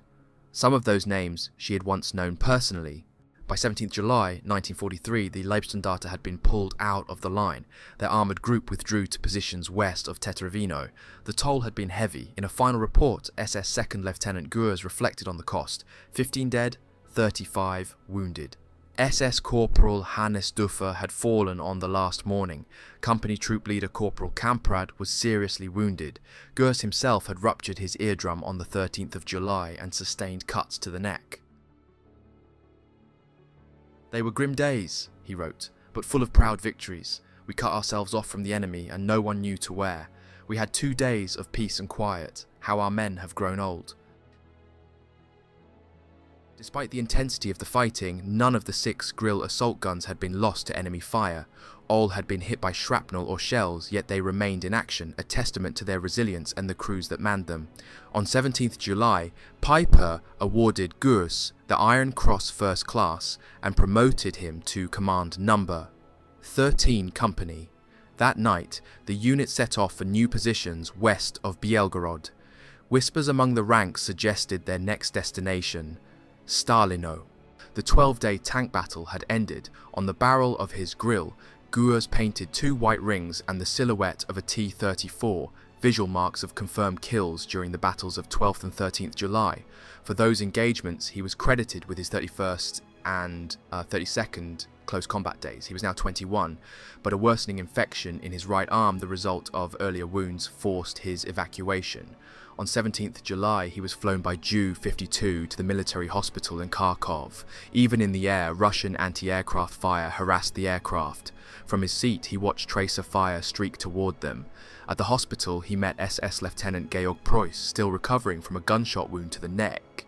Speaker 1: Some of those names she had once known personally. By 17th July 1943, the Leibstandarte had been pulled out of the line. Their armoured group withdrew to positions west of Tetrovino. The toll had been heavy. In a final report, SS 2nd Lieutenant Gurs reflected on the cost: 15 dead, 35 wounded. SS Corporal Hannes Duffer had fallen on the last morning. Company troop leader Corporal Kamprad was seriously wounded. Gurs himself had ruptured his eardrum on the 13th of July and sustained cuts to the neck. "They were grim days," he wrote, "but full of proud victories. We cut ourselves off from the enemy and no one knew to where. We had 2 days of peace and quiet. How our men have grown old." Despite the intensity of the fighting, none of the 6 Grill assault guns had been lost to enemy fire. All had been hit by shrapnel or shells, yet they remained in action, a testament to their resilience and the crews that manned them. On 17th July, Piper awarded Gurs the Iron Cross First Class and promoted him to command No. 13 Company. That night, the unit set off for new positions west of Bielgorod. Whispers among the ranks suggested their next destination: Stalino. The 12-day tank battle had ended. On the barrel of his grill, Gurs painted 2 white rings and the silhouette of a T-34, visual marks of confirmed kills during the battles of 12th and 13th July. For those engagements, he was credited with his 31st and 32nd close combat days. He was now 21, but a worsening infection in his right arm, the result of earlier wounds, forced his evacuation. On 17th July, he was flown by Ju-52 to the military hospital in Kharkov. Even in the air, Russian anti-aircraft fire harassed the aircraft. From his seat, he watched tracer fire streak toward them. At the hospital, he met SS Lieutenant Georg Preuss, still recovering from a gunshot wound to the neck.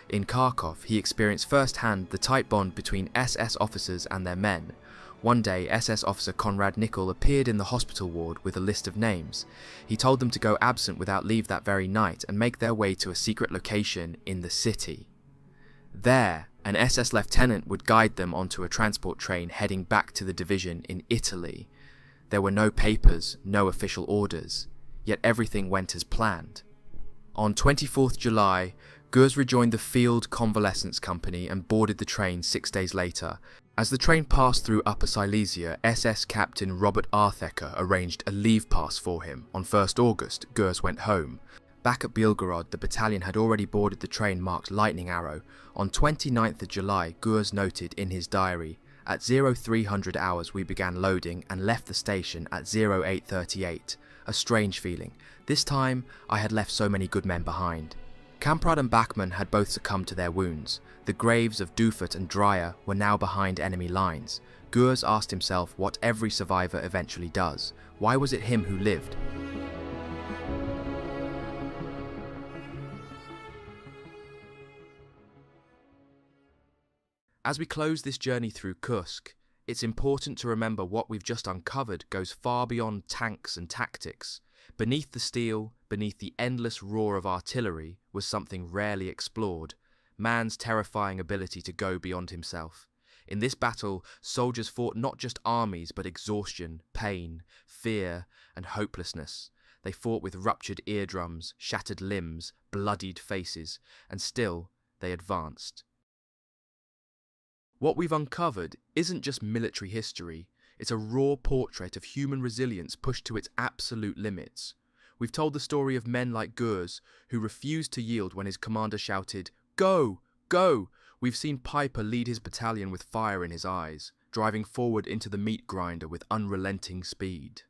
Speaker 1: In Kharkov, he experienced firsthand the tight bond between SS officers and their men. One day, SS officer Konrad Nickel appeared in the hospital ward with a list of names. He told them to go absent without leave that very night and make their way to a secret location in the city. There, an SS lieutenant would guide them onto a transport train heading back to the division in Italy. There were no papers, no official orders, yet everything went as planned. On 24th July, Gurs rejoined the Field Convalescence Company and boarded the train 6 days later. As the train passed through Upper Silesia, SS Captain Robert Arthecker arranged a leave pass for him. On 1st August, Gurs went home. Back at Bielgorod, the battalion had already boarded the train marked Lightning Arrow. On 29th of July, Gurs noted in his diary, "At 0300 hours we began loading and left the station at 0838. A strange feeling. This time, I had left so many good men behind." Kamprad and Bachmann had both succumbed to their wounds. The graves of Dufert and Dreyer were now behind enemy lines. Gurs asked himself what every survivor eventually does. Why was it him who lived? As we close this journey through Kursk, it's important to remember what we've just uncovered goes far beyond tanks and tactics. Beneath the steel, beneath the endless roar of artillery, was something rarely explored: man's terrifying ability to go beyond himself. In this battle, soldiers fought not just armies but exhaustion, pain, fear, and hopelessness. They fought with ruptured eardrums, shattered limbs, bloodied faces, and still they advanced. What we've uncovered isn't just military history, it's a raw portrait of human resilience pushed to its absolute limits. We've told the story of men like Kursk, who refused to yield when his commander shouted, "Go! Go!" We've seen Piper lead his battalion with fire in his eyes, driving forward into the meat grinder with unrelenting speed.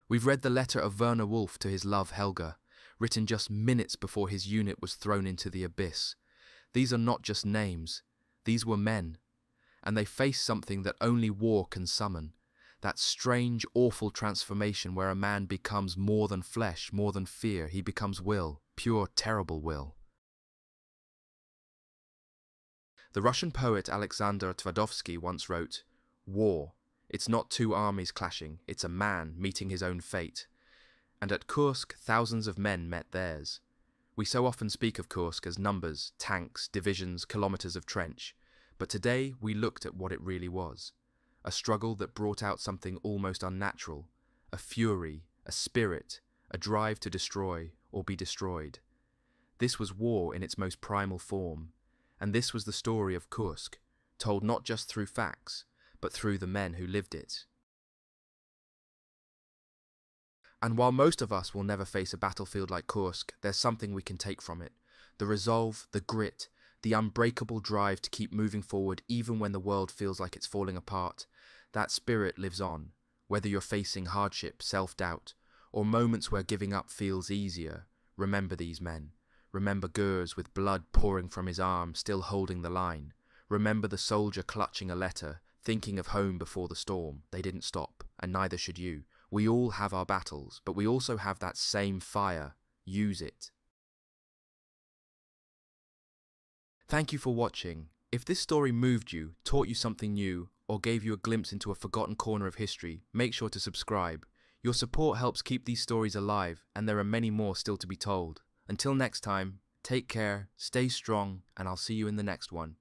Speaker 1: We've read the letter of Werner Wolf to his love Helga, written just minutes before his unit was thrown into the abyss. These are not just names, these were men, and they faced something that only war can summon. That strange, awful transformation where a man becomes more than flesh, more than fear. He becomes will, pure, terrible will. The Russian poet Alexander Tverdovsky once wrote, "War, it's not two armies clashing, it's a man meeting his own fate." And at Kursk, thousands of men met theirs. We so often speak of Kursk as numbers, tanks, divisions, kilometers of trench. But today we looked at what it really was. A struggle that brought out something almost unnatural, a fury, a spirit, a drive to destroy or be destroyed. This was war in its most primal form, and this was the story of Kursk, told not just through facts, but through the men who lived it. And while most of us will never face a battlefield like Kursk, there's something we can take from it. The resolve, the grit, the unbreakable drive to keep moving forward even when the world feels like it's falling apart. That spirit lives on, whether you're facing hardship, self-doubt, or moments where giving up feels easier. Remember these men. Remember Kursk with blood pouring from his arm, still holding the line. Remember the soldier clutching a letter, thinking of home before the storm. They didn't stop, and neither should you. We all have our battles, but we also have that same fire. Use it. Thank you for watching. If this story moved you, taught you something new, or gave you a glimpse into a forgotten corner of history, make sure to subscribe. Your support helps keep these stories alive, and there are many more still to be told. Until next time, take care, stay strong, and I'll see you in the next one.